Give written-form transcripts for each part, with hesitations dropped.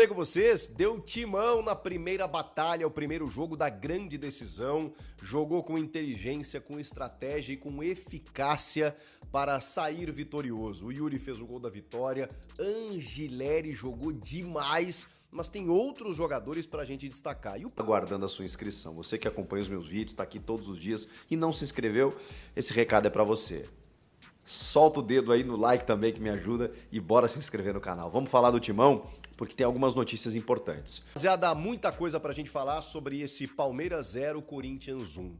Bem com vocês, deu timão na primeira batalha, o primeiro jogo da grande decisão, jogou com inteligência, com estratégia e com eficácia para sair vitorioso. O Yuri fez o gol da vitória, Angileri jogou demais, mas tem outros jogadores pra gente destacar. E aguardando a sua inscrição, você que acompanha os meus vídeos, tá aqui todos os dias e não se inscreveu, esse recado é pra você. Solta o dedo aí no like também que me ajuda e bora se inscrever no canal. Vamos falar do Timão? Porque tem algumas notícias importantes. Já dá muita coisa pra gente falar sobre esse Palmeiras 0, Corinthians 1.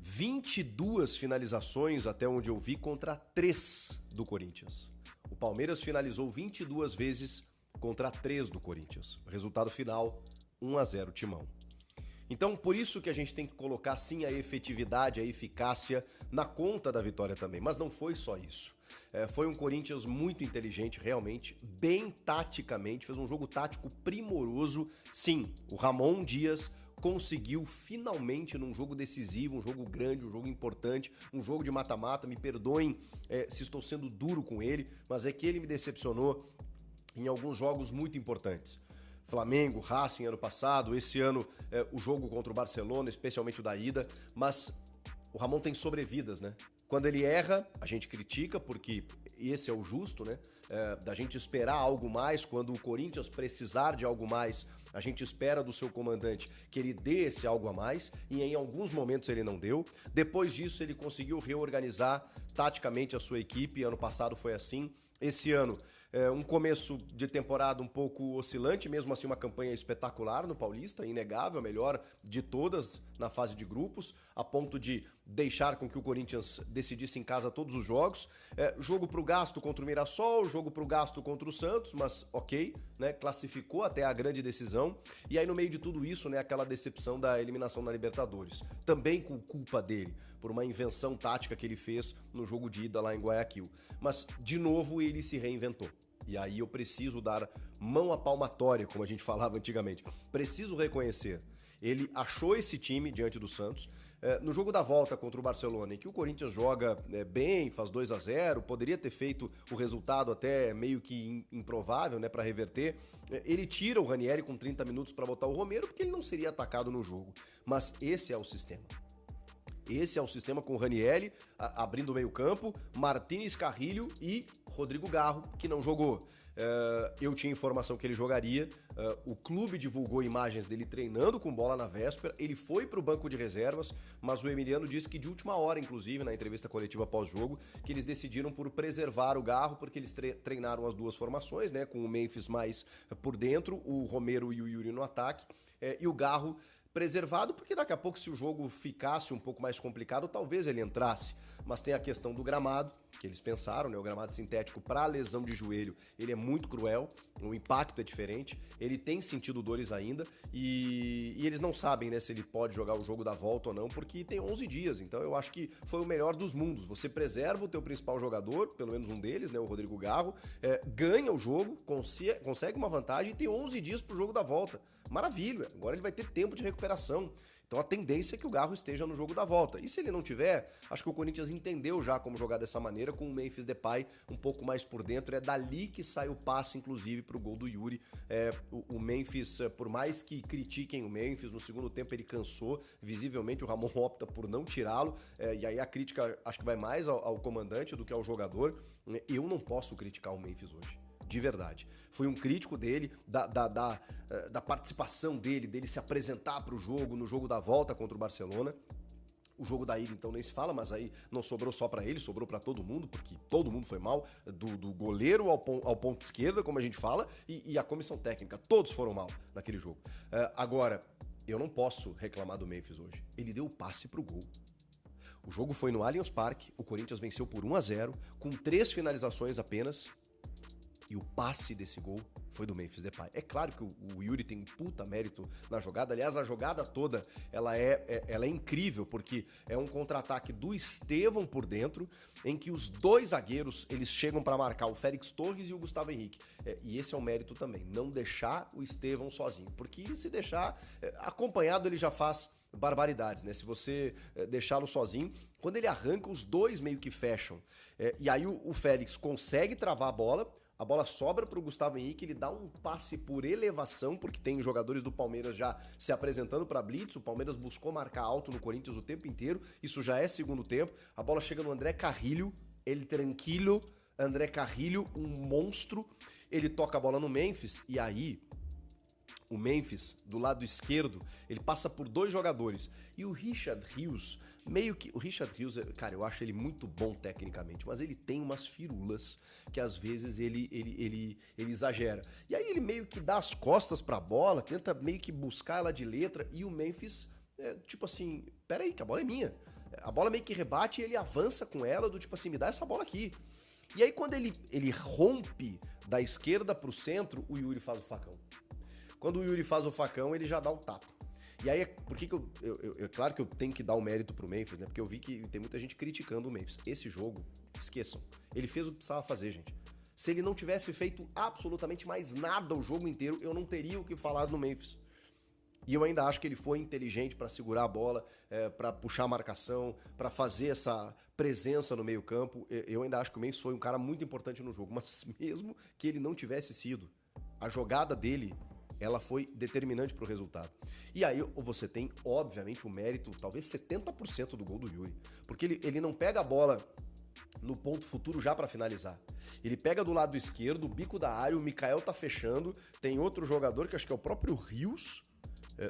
22 finalizações, até onde eu vi, contra 3 do Corinthians. O Palmeiras finalizou 22 vezes contra 3 do Corinthians. Resultado final, 1-0 Timão. Então, por isso que a gente tem que colocar, sim, a efetividade, a eficácia na conta da vitória também. Mas não foi só isso. Foi um Corinthians muito inteligente, realmente, bem taticamente, fez um jogo tático primoroso. Sim, o Ramon Dias conseguiu finalmente num jogo decisivo, um jogo grande, um jogo importante, um jogo de mata-mata. Me perdoem se estou sendo duro com ele, mas é que ele me decepcionou em alguns jogos muito importantes. Flamengo, Racing ano passado, esse ano o jogo contra o Barcelona, especialmente o da ida, mas o Ramon tem sobrevidas, né? Quando ele erra, a gente critica, porque esse é o justo, né? Da gente esperar algo mais, quando o Corinthians precisar de algo mais, a gente espera do seu comandante que ele dê esse algo a mais, e em alguns momentos ele não deu. Depois disso, ele conseguiu reorganizar taticamente a sua equipe, ano passado foi assim, esse ano um começo de temporada um pouco oscilante, mesmo assim uma campanha espetacular no Paulista, inegável, a melhor de todas na fase de grupos, a ponto de deixar com que o Corinthians decidisse em casa todos os jogos. Jogo pro gasto contra o Mirassol, jogo pro gasto contra o Santos, mas ok, né? Classificou até a grande decisão. E aí no meio de tudo isso, né, aquela decepção da eliminação na Libertadores. Também com culpa dele, por uma invenção tática que ele fez no jogo de ida lá em Guayaquil. Mas, de novo, ele se reinventou. E aí eu preciso dar mão à palmatória, como a gente falava antigamente. Preciso reconhecer. Ele achou esse time diante do Santos. No jogo da volta contra o Barcelona, em que o Corinthians joga bem, faz 2-0, poderia ter feito o resultado até meio que improvável, né, para reverter. Ele tira o Ranieri com 30 minutos para botar o Romero, porque ele não seria atacado no jogo. Mas esse é o sistema. Esse é o sistema com o Ranieri abrindo o meio-campo, Martínez, Carrilho e Rodrigo Garro, que não jogou. Eu tinha informação que ele jogaria, o clube divulgou imagens dele treinando com bola na véspera, ele foi para o banco de reservas, mas o Emiliano disse que de última hora, inclusive, na entrevista coletiva pós-jogo, que eles decidiram por preservar o Garro, porque eles treinaram as duas formações, né, com o Memphis mais por dentro, o Romero e o Yuri no ataque, e o Garro preservado, porque daqui a pouco, se o jogo ficasse um pouco mais complicado, talvez ele entrasse. Mas tem a questão do gramado, que eles pensaram, né? O gramado sintético para lesão de joelho, ele é muito cruel, o impacto é diferente, ele tem sentido dores ainda, e eles não sabem, né, se ele pode jogar o jogo da volta ou não, porque tem 11 dias, então eu acho que foi o melhor dos mundos. Você preserva o teu principal jogador, pelo menos um deles, né, o Rodrigo Garro, ganha o jogo, consegue uma vantagem e tem 11 dias pro jogo da volta. Maravilha, agora ele vai ter tempo de recuperação. Então a tendência é que o Garro esteja no jogo da volta. E se ele não tiver, acho que o Corinthians entendeu já como jogar dessa maneira, com o Memphis Depay um pouco mais por dentro. É dali que sai o passe, inclusive, pro gol do Yuri. O Memphis, por mais que critiquem o Memphis, no segundo tempo ele cansou. Visivelmente o Ramon opta por não tirá-lo. E aí a crítica acho que vai mais ao comandante do que ao jogador. Eu não posso criticar o Memphis hoje. De verdade. Fui um crítico dele, da participação dele se apresentar para o jogo, no jogo da volta contra o Barcelona. O jogo da ida, então, nem se fala, mas aí não sobrou só para ele, sobrou para todo mundo, porque todo mundo foi mal, do goleiro ao ponto esquerda, como a gente fala, e a comissão técnica, todos foram mal naquele jogo. Agora, eu não posso reclamar do Memphis hoje. Ele deu o passe pro gol. O jogo foi no Allianz Parque, o Corinthians venceu por 1-0, com 3 finalizações apenas. E o passe desse gol foi do Memphis Depay. É claro que o Yuri tem um puta mérito na jogada. Aliás, a jogada toda, ela é incrível, porque é um contra-ataque do Estevão por dentro, em que os dois zagueiros, eles chegam para marcar o Félix Torres e o Gustavo Henrique. E esse é um mérito também, não deixar o Estevão sozinho. Porque se deixar, acompanhado ele já faz barbaridades, né? Se você deixá-lo sozinho, quando ele arranca, os dois meio que fecham. E aí o Félix consegue travar a bola, a bola sobra para o Gustavo Henrique, ele dá um passe por elevação, porque tem jogadores do Palmeiras já se apresentando para blitz, o Palmeiras buscou marcar alto no Corinthians o tempo inteiro, isso já é segundo tempo, a bola chega no André Carrilho, ele tranquilo, André Carrilho, um monstro, ele toca a bola no Memphis, e aí o Memphis, do lado esquerdo, ele passa por 2 jogadores, e o Richard Rios, meio que... O Richard Rios, cara, eu acho ele muito bom tecnicamente, mas ele tem umas firulas que às vezes ele exagera. E aí ele meio que dá as costas pra bola, tenta meio que buscar ela de letra, e o Memphis, tipo assim, peraí, que a bola é minha. A bola meio que rebate e ele avança com ela, do tipo assim, me dá essa bola aqui. E aí quando ele rompe da esquerda pro centro, o Yuri faz o facão. Quando o Yuri faz o facão, ele já dá o tapa. E aí, por que claro que eu tenho que dar o mérito pro Memphis, né? Porque eu vi que tem muita gente criticando o Memphis. Esse jogo, esqueçam. Ele fez o que precisava fazer, gente. Se ele não tivesse feito absolutamente mais nada o jogo inteiro, eu não teria o que falar no Memphis. E eu ainda acho que ele foi inteligente para segurar a bola, para puxar a marcação, para fazer essa presença no meio-campo. Eu ainda acho que o Memphis foi um cara muito importante no jogo. Mas mesmo que ele não tivesse sido, a jogada dele, ela foi determinante para o resultado. E aí você tem, obviamente, o mérito, talvez 70% do gol do Yuri. Porque ele não pega a bola no ponto futuro já para finalizar. Ele pega do lado esquerdo, o bico da área, o Mikael tá fechando, tem outro jogador que acho que é o próprio Rios.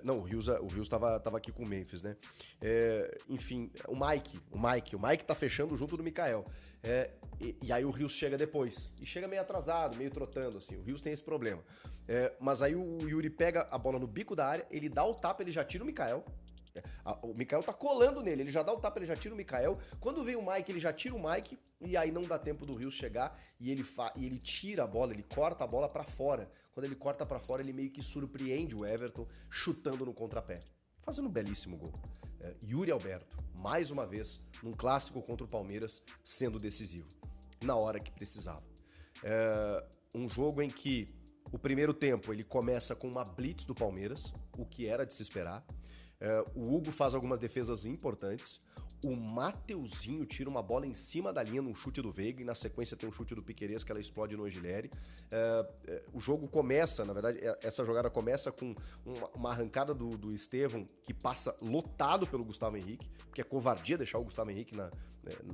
Não, o Rios tava aqui com o Memphis, né? Enfim, o Mike tá fechando junto do Mikael. E aí o Rios chega depois. E chega meio atrasado, meio trotando, assim. O Rios tem esse problema. Mas aí o Yuri pega a bola no bico da área, ele dá o tapa, ele já tira o Mikael. O Mikael tá colando nele, ele já dá o tapa, ele já tira o Mikael. Quando vem o Mike, ele já tira o Mike. E aí não dá tempo do Rios chegar. E ele tira a bola, ele corta a bola pra fora. Quando ele corta pra fora, ele meio que surpreende o Everton, chutando no contrapé. Fazendo um belíssimo gol. Yuri Alberto, mais uma vez, num clássico contra o Palmeiras, sendo decisivo. Na hora que precisava. Um jogo em que o primeiro tempo ele começa com uma blitz do Palmeiras, o que era de se esperar. O Hugo faz algumas defesas importantes. O Mateuzinho tira uma bola em cima da linha num chute do Veiga e na sequência tem um chute do Piquerez que ela explode no Angileri. O jogo começa, na verdade, essa jogada começa com uma arrancada do Estevão que passa lotado pelo Gustavo Henrique, porque é covardia deixar o Gustavo Henrique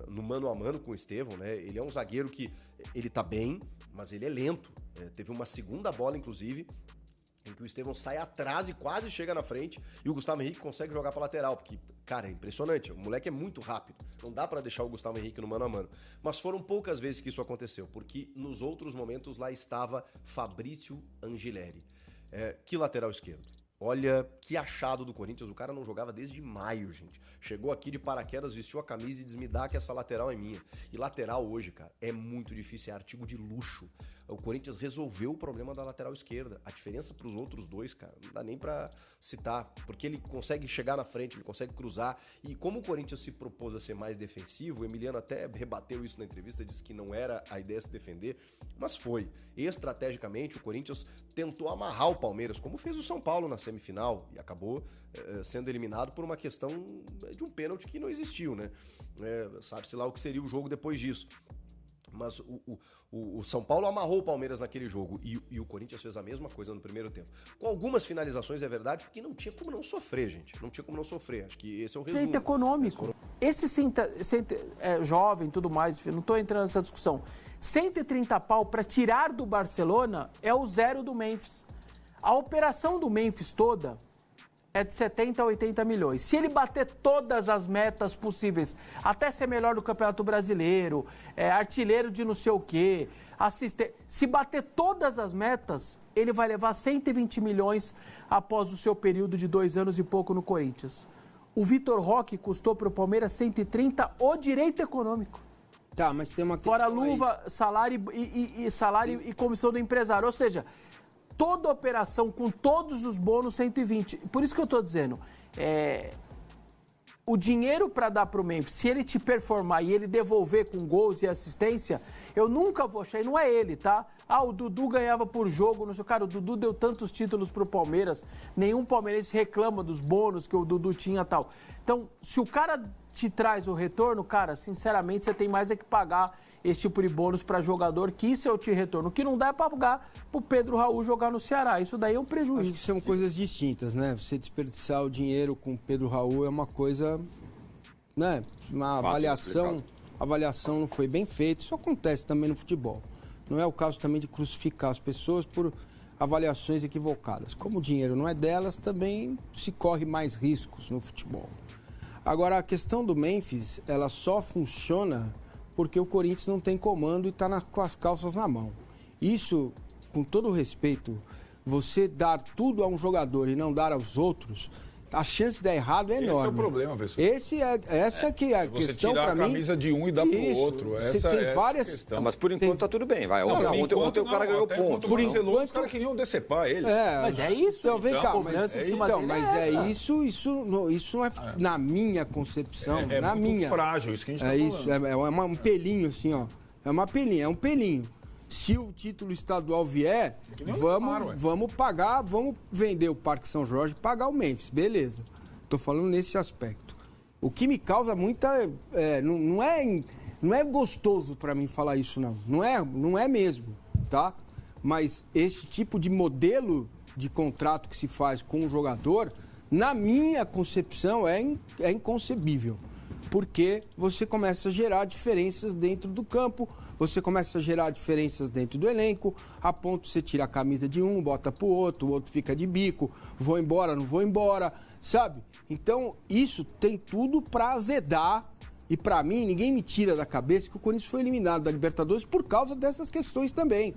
no mano a mano com o Estevão, né? Ele é um zagueiro que ele tá bem, mas ele é lento. Teve uma segunda bola, inclusive, em que o Estevão sai atrás e quase chega na frente e o Gustavo Henrique consegue jogar pra lateral, porque, cara, é impressionante, o moleque é muito rápido, não dá pra deixar o Gustavo Henrique no mano a mano. Mas foram poucas vezes que isso aconteceu, porque nos outros momentos lá estava Fabrício Angileri. Que lateral esquerdo. Olha que achado do Corinthians, o cara não jogava desde maio, gente. Chegou aqui de paraquedas, vestiu a camisa e diz, me dá que essa lateral é minha. E lateral hoje, cara, é muito difícil, é artigo de luxo. O Corinthians resolveu o problema da lateral esquerda. A diferença pros outros dois, cara, não dá nem pra citar. Porque ele consegue chegar na frente, ele consegue cruzar. E como o Corinthians se propôs a ser mais defensivo, o Emiliano até rebateu isso na entrevista, disse que não era a ideia se defender, mas foi. Estrategicamente, o Corinthians tentou amarrar o Palmeiras, como fez o São Paulo na semifinal, e acabou sendo eliminado por uma questão de um pênalti que não existiu, né? Sabe-se lá o que seria o jogo depois disso. Mas o São Paulo amarrou o Palmeiras naquele jogo e o Corinthians fez a mesma coisa no primeiro tempo. Com algumas finalizações, é verdade, porque não tinha como não sofrer, gente. Não tinha como não sofrer. Acho que esse é o resumo. Direito econômico. Esse sim é jovem e tudo mais, não estou entrando nessa discussão. 130 pau para tirar do Barcelona é o zero do Memphis. A operação do Memphis toda é de 70 a 80 milhões. Se ele bater todas as metas possíveis, até ser melhor do Campeonato Brasileiro, artilheiro de não sei o quê, se bater todas as metas, ele vai levar 120 milhões após o seu período de 2 anos e pouco no Corinthians. O Vitor Roque custou para o Palmeiras 130 o direito econômico. Tá, mas tem uma fora luva, salário e comissão do empresário. Ou seja, toda operação com todos os bônus 120. Por isso que eu estou dizendo, o dinheiro para dar para o Memphis, se ele te performar e ele devolver com gols e assistência, eu nunca vou achar, e não é ele, tá? O Dudu ganhava por jogo, não sei, cara, o Dudu deu tantos títulos pro Palmeiras, nenhum palmeirense reclama dos bônus que o Dudu tinha e tal. Então, se o cara te traz o retorno, cara, sinceramente, você tem mais é que pagar esse tipo de bônus para jogador, que isso é o retorno. O que não dá é para pagar pro Pedro Raul jogar no Ceará. Isso daí é um prejuízo. Acho que são coisas distintas, né? Você desperdiçar o dinheiro com o Pedro Raul é uma coisa, né? Uma avaliação não foi bem feita. Isso acontece também no futebol. Não é o caso também de crucificar as pessoas por avaliações equivocadas. Como o dinheiro não é delas, também se corre mais riscos no futebol. Agora, a questão do Memphis, ela só funciona porque o Corinthians não tem comando e está com as calças na mão. Isso, com todo respeito, você dar tudo a um jogador e não dar aos outros, a chance de dar errado é enorme. Esse é o problema, pessoal. Essa que é a questão para mim. Você tirar a camisa de um e dar para o outro. Essa tem várias questão. Não, mas por enquanto tá tudo bem. Vai. Ontem o cara ganhou ponto. Por enquanto, os caras queriam decepar ele. Mas é isso. Então, vem cá. Isso não é, na minha concepção, muito frágil, isso que a gente está falando. É um pelinho assim, ó. É um pelinho. Se o título estadual vier, vamos pagar, vamos vender o Parque São Jorge e pagar o Memphis, beleza. Tô falando nesse aspecto. O que me causa muita... não é gostoso para mim falar isso, não. Não é mesmo, tá? Mas esse tipo de modelo de contrato que se faz com o jogador, na minha concepção, é inconcebível. Porque você começa a gerar diferenças dentro do campo, você começa a gerar diferenças dentro do elenco, a ponto de você tirar a camisa de um, bota pro outro, o outro fica de bico, vou embora, não vou embora, sabe? Então, isso tem tudo para azedar, e para mim, ninguém me tira da cabeça que o Corinthians foi eliminado da Libertadores por causa dessas questões também.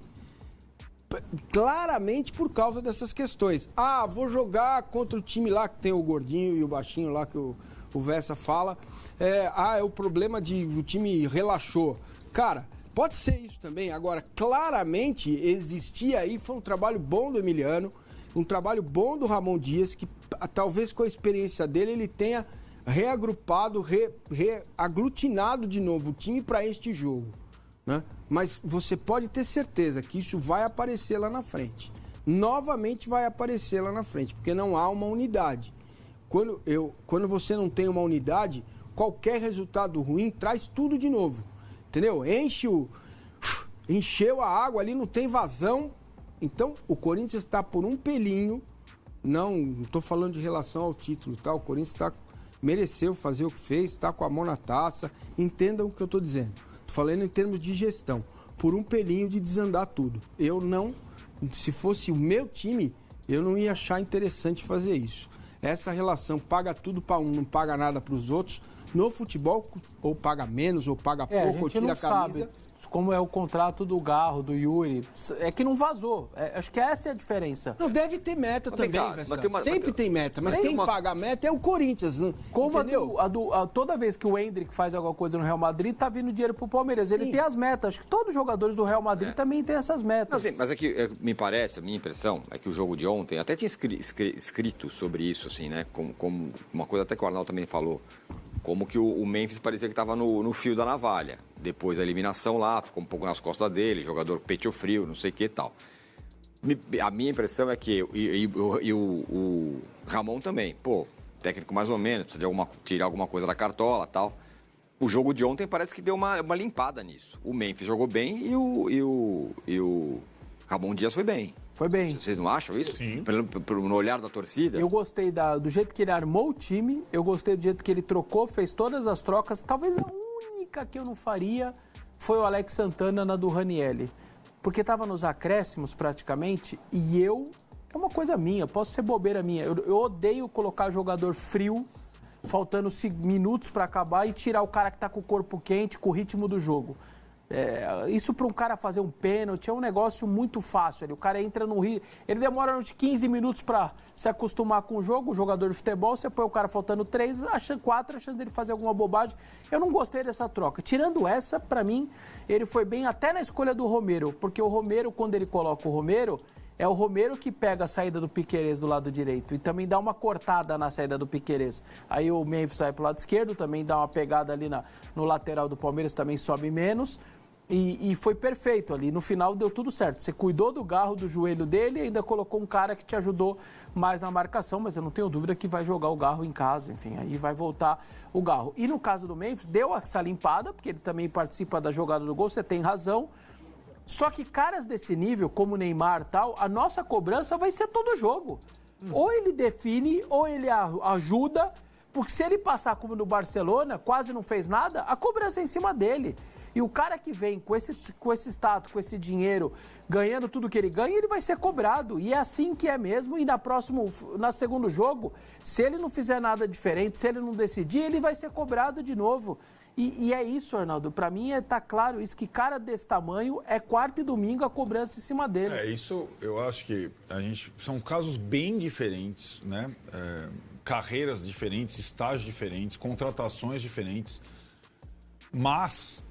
Claramente por causa dessas questões. Ah, vou jogar contra o time lá que tem o gordinho e o baixinho lá que o Vessa fala. É o problema de o time relaxou. Cara, pode ser isso também. Agora, claramente existia aí, foi um trabalho bom do Emiliano, um trabalho bom do Ramon Dias, que talvez com a experiência dele ele tenha reagrupado, reaglutinado de novo o time para este jogo. Né? Mas você pode ter certeza que isso vai aparecer lá na frente. Novamente vai aparecer lá na frente, porque não há uma unidade. Quando você não tem uma unidade, qualquer resultado ruim traz tudo de novo. Entendeu? Encheu a água ali, não tem vazão. Então, o Corinthians está por um pelinho. Não estou falando de relação ao título, tá? O Corinthians mereceu fazer o que fez, está com a mão na taça. Entendam o que eu estou dizendo. Estou falando em termos de gestão. Por um pelinho de desandar tudo. Se fosse o meu time, eu não ia achar interessante fazer isso. Essa relação paga tudo para um, não paga nada para os outros. No futebol, ou paga menos, ou paga pouco, ou tira a camisa. Sabe como é o contrato do Garro, do Yuri. É que não vazou. Acho que essa é a diferença. Não, deve ter meta também, sempre tem meta. Mas quem paga a meta é o Corinthians. Como entendeu? Toda vez que o Endrick faz alguma coisa no Real Madrid, tá vindo dinheiro pro Palmeiras. Sim. Ele tem as metas. Acho que todos os jogadores do Real Madrid também têm essas metas. Não, sim, mas é que me parece, a minha impressão é que o jogo de ontem, até tinha escrito sobre isso, assim, né? Como uma coisa até que o Arnaldo também falou. Como que o Memphis parecia que estava no fio da navalha. Depois da eliminação lá, ficou um pouco nas costas dele, jogador peito frio, não sei o que e tal. A minha impressão é que, o Ramon também, técnico mais ou menos, precisa de tirar alguma coisa da cartola e tal. O jogo de ontem parece que deu uma limpada nisso. O Memphis jogou bem e o Ramon Dias foi bem. Foi bem. Vocês não acham isso? Sim. No olhar da torcida? Eu gostei do jeito que ele armou o time, eu gostei do jeito que ele trocou, fez todas as trocas. Talvez a única que eu não faria foi o Alex Santana na do Ranielli. Porque estava nos acréscimos praticamente e é uma coisa minha, posso ser bobeira minha. Eu odeio colocar jogador frio, faltando minutos para acabar e tirar o cara que está com o corpo quente, com o ritmo do jogo. Isso para um cara fazer um pênalti é um negócio muito fácil. O cara entra no rio, ele demora uns 15 minutos para se acostumar com o jogo, o jogador de futebol, você põe o cara faltando 3, 4, achando dele fazer alguma bobagem. Eu não gostei dessa troca. Tirando essa, para mim, ele foi bem até na escolha do Romero, porque o Romero, quando ele coloca o Romero, é o Romero que pega a saída do Piquerez do lado direito e também dá uma cortada na saída do Piquerez. Aí o Memphis sai pro lado esquerdo, também dá uma pegada ali no lateral do Palmeiras, também sobe menos. E foi perfeito ali. No final deu tudo certo. Você cuidou do garro, do joelho dele e ainda colocou um cara que te ajudou mais na marcação, mas eu não tenho dúvida que vai jogar o garro em casa, enfim, aí vai voltar o garro. E no caso do Memphis, deu essa limpada, porque ele também participa da jogada do gol, você tem razão. Só que caras desse nível, como o Neymar e tal, a nossa cobrança vai ser todo jogo. Ou ele define, ou ele ajuda, porque se ele passar como no Barcelona, quase não fez nada, a cobrança é em cima dele. E o cara que vem com esse status, com esse dinheiro, ganhando tudo que ele ganha, ele vai ser cobrado. E é assim que é mesmo. E na segundo jogo, se ele não fizer nada diferente, se ele não decidir, ele vai ser cobrado de novo. E é isso, Arnaldo. Para mim, tá claro isso, que cara desse tamanho é quarta e domingo a cobrança em cima deles. Isso eu acho que são casos bem diferentes, né? Carreiras diferentes, estágios diferentes, contratações diferentes. Mas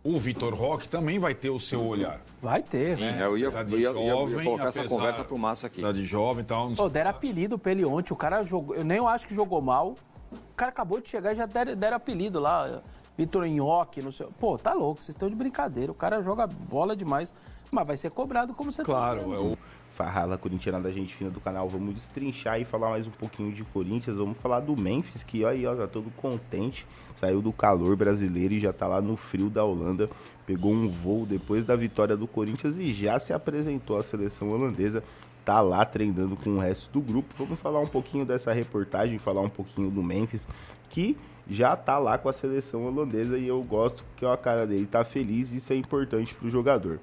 o Vitor Roque também vai ter o seu olhar. Vai ter. Sim, né? Eu ia colocar essa conversa pro Massa aqui. De jovem e tal. Deram apelido pra ele ontem. O cara jogou. Eu nem acho que jogou mal. O cara acabou de chegar e já deram apelido lá. Vitor Nhoque, não sei. Pô, tá louco, vocês estão de brincadeira. O cara joga bola demais. Mas vai ser cobrado como você Claro, Farrala corintiana da gente fina do canal, vamos destrinchar e falar mais um pouquinho de Corinthians, vamos falar do Memphis, que aí, ó, tá todo contente, saiu do calor brasileiro e já tá lá no frio da Holanda, pegou um voo depois da vitória do Corinthians e já se apresentou à seleção holandesa, tá lá treinando com o resto do grupo. Vamos falar um pouquinho dessa reportagem, falar um pouquinho do Memphis, que já tá lá com a seleção holandesa e eu gosto porque a cara dele tá feliz e isso é importante pro jogador.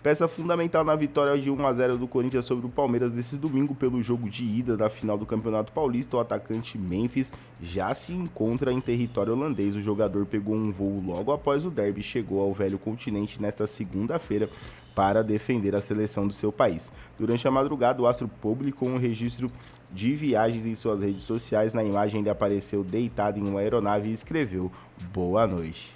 Peça fundamental na vitória de 1-0 do Corinthians sobre o Palmeiras nesse domingo pelo jogo de ida da final do Campeonato Paulista, o atacante Memphis já se encontra em território holandês. O jogador pegou um voo logo após o derby e chegou ao velho continente nesta segunda-feira para defender a seleção do seu país. Durante a madrugada, o astro publicou um registro de viagens em suas redes sociais. Na imagem ele apareceu deitado em uma aeronave e escreveu "Boa noite".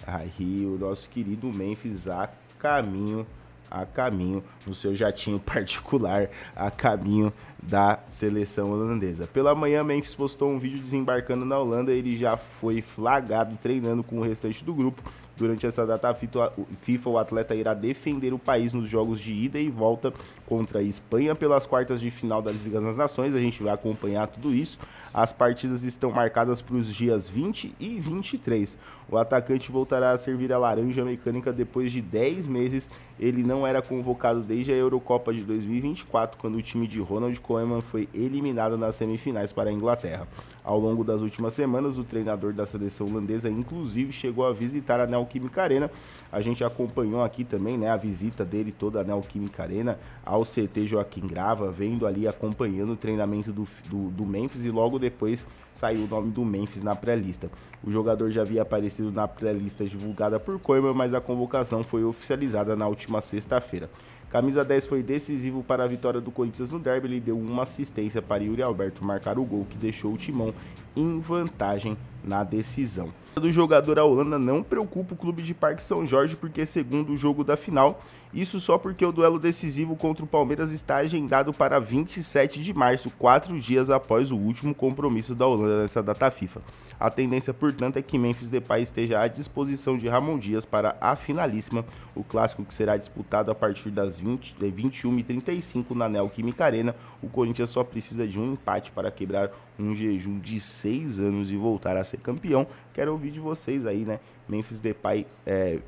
Aí o nosso querido Memphis a caminho no seu jatinho particular, a caminho da seleção holandesa. Pela manhã, Memphis postou um vídeo desembarcando na Holanda. Ele já foi flagrado treinando com o restante do grupo. Durante essa data FIFA, o atleta irá defender o país nos jogos de ida e volta contra a Espanha pelas quartas de final das Ligas das Nações. A gente vai acompanhar tudo isso. As partidas estão marcadas para os dias 20 e 23. O atacante voltará a servir a laranja mecânica depois de 10 meses. Ele não era convocado desde a Eurocopa de 2024, quando o time de Ronald Koeman foi eliminado nas semifinais para a Inglaterra. Ao longo das últimas semanas, o treinador da seleção holandesa, inclusive, chegou a visitar a Neoquímica Arena. A gente acompanhou aqui também, né, a visita dele toda à Neoquímica Arena, ao CT Joaquim Grava, vendo ali, acompanhando o treinamento do Memphis, e logo depois saiu o nome do Memphis na pré-lista. O jogador já havia aparecido na pré-lista divulgada por Koeman, mas a convocação foi oficializada na última sexta-feira. Camisa 10 foi decisivo para a vitória do Corinthians no derby. Ele deu uma assistência para Yuri Alberto marcar o gol que deixou o Timão em vantagem na decisão. Do jogador, a Holanda não preocupa o clube de Parque São Jorge, porque segundo o jogo da final, isso só porque o duelo decisivo contra o Palmeiras está agendado para 27 de março, 4 dias após o último compromisso da Holanda nessa data FIFA. A tendência, portanto, é que Memphis Depay esteja à disposição de Ramon Dias para a finalíssima, o clássico que será disputado a partir das 21h35 na Neoquímica Arena. O Corinthians só precisa de um empate para quebrar um jejum de 6 anos e voltar a ser campeão. Quero ouvir de vocês aí, né? Memphis Depay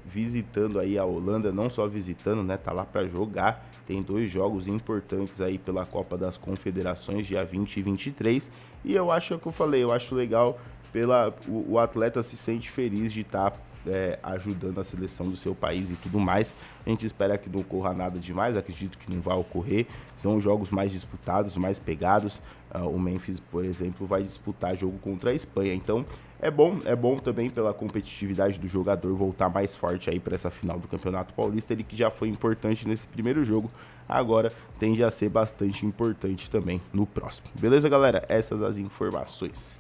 visitando aí a Holanda, não só visitando, né? Tá lá para jogar. Tem 2 jogos importantes aí pela Copa das Confederações, dia 20 e 23. E eu acho o que eu falei, eu acho legal, o atleta se sente feliz de estar ajudando a seleção do seu país e tudo mais. A gente espera que não ocorra nada demais, acredito que não vai ocorrer. São jogos mais disputados, mais pegados. O Memphis, por exemplo, vai disputar jogo contra a Espanha. Então é bom também pela competitividade do jogador voltar mais forte aí para essa final do Campeonato Paulista. Ele que já foi importante nesse primeiro jogo, agora tende a ser bastante importante também no próximo. Beleza, galera? Essas as informações.